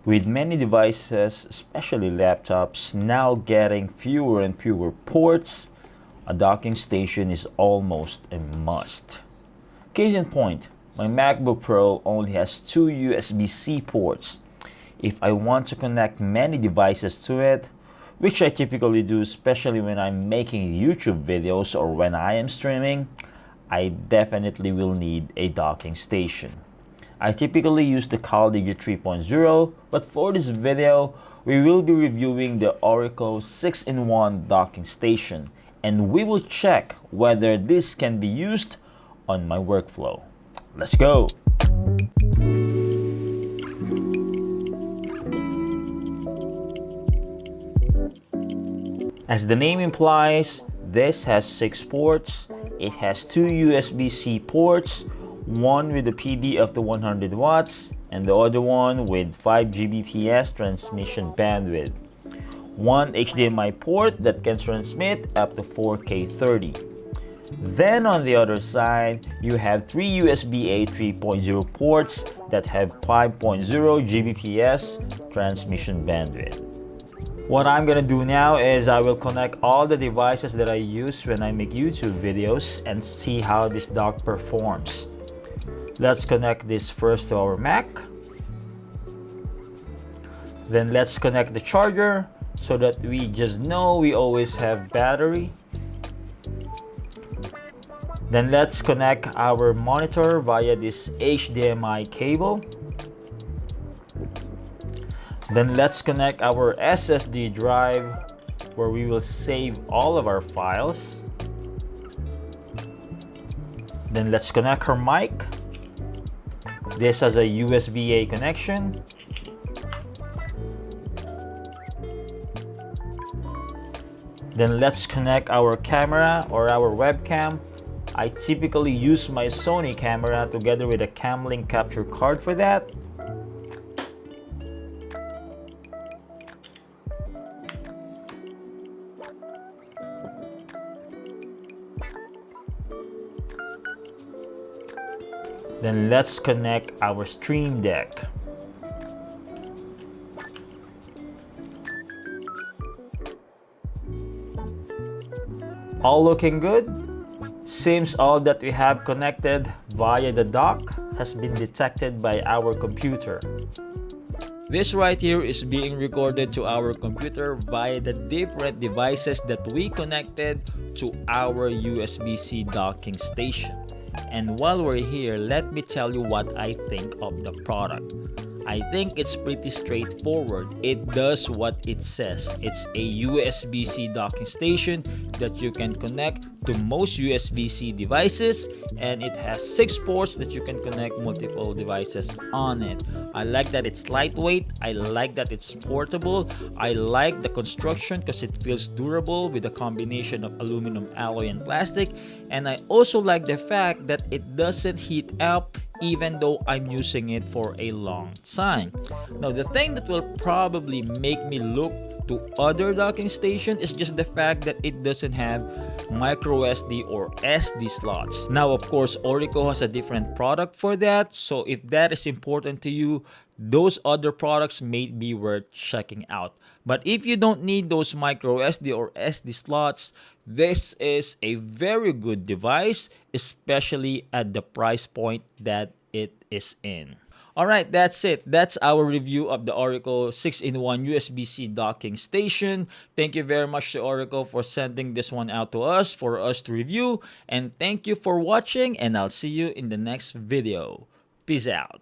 With many devices, especially laptops, now getting fewer and fewer ports, a docking station is almost a must. Case in point, my MacBook Pro only has two USB-C ports. If I want to connect many devices to it, which I typically do especially when I'm making YouTube videos or when I am streaming, I definitely will need a docking station. I typically use the CalDigi 3.0, but for this video, we will be reviewing the Orico 6-in-1 docking station, and we will check whether this can be used on my workflow. Let's go! As the name implies, this has 6 ports. It has 2 USB-C ports, one with a PD of the 100 watts and the other one with 5 Gbps transmission bandwidth. One HDMI port that can transmit up to 4K 30. Then on the other side, you have 3 USB-A 3.0 ports that have 5.0 Gbps transmission bandwidth. What I'm gonna do now is I will connect all the devices that I use when I make YouTube videos and see how this dock performs. Let's connect this first to our Mac. Then let's connect the charger so that we just know we always have battery. Then let's connect our monitor via this HDMI cable. Then let's connect our SSD drive where we will save all of our files. Then let's connect our mic. This has a USB-A connection. Then let's connect our camera or our webcam. I typically use my Sony camera together with a Camlink capture card for that. Then let's connect our Stream Deck. All looking good? Seems all that we have connected via the dock has been detected by our computer. This right here is being recorded to our computer via the different devices that we connected to our USB-C docking station. And while we're here, let me tell you what I think of the product. I think it's pretty straightforward. It does what it says. It's a USB-C docking station that you can connect to most USB-C devices, and it has 6 ports that you can connect multiple devices on it. I like that it's lightweight. I like that it's portable. I like the construction because it feels durable with a combination of aluminum alloy and plastic. And I also like the fact that it doesn't heat up even though I'm using it for a long time. Now, the thing that will probably make me look to other docking station is just the fact that it doesn't have micro SD or SD slots. Now, of course, Orico has a different product for that, so if that is important to you, those other products may be worth checking out. But if you don't need those micro SD or SD slots, this is a very good device, especially at the price point that it is in. Alright, that's it. That's our review of the Orico 6-in-1 USB-C docking station. Thank you very much to Orico for sending this one out to us for us to review. And thank you for watching, and I'll see you in the next video. Peace out.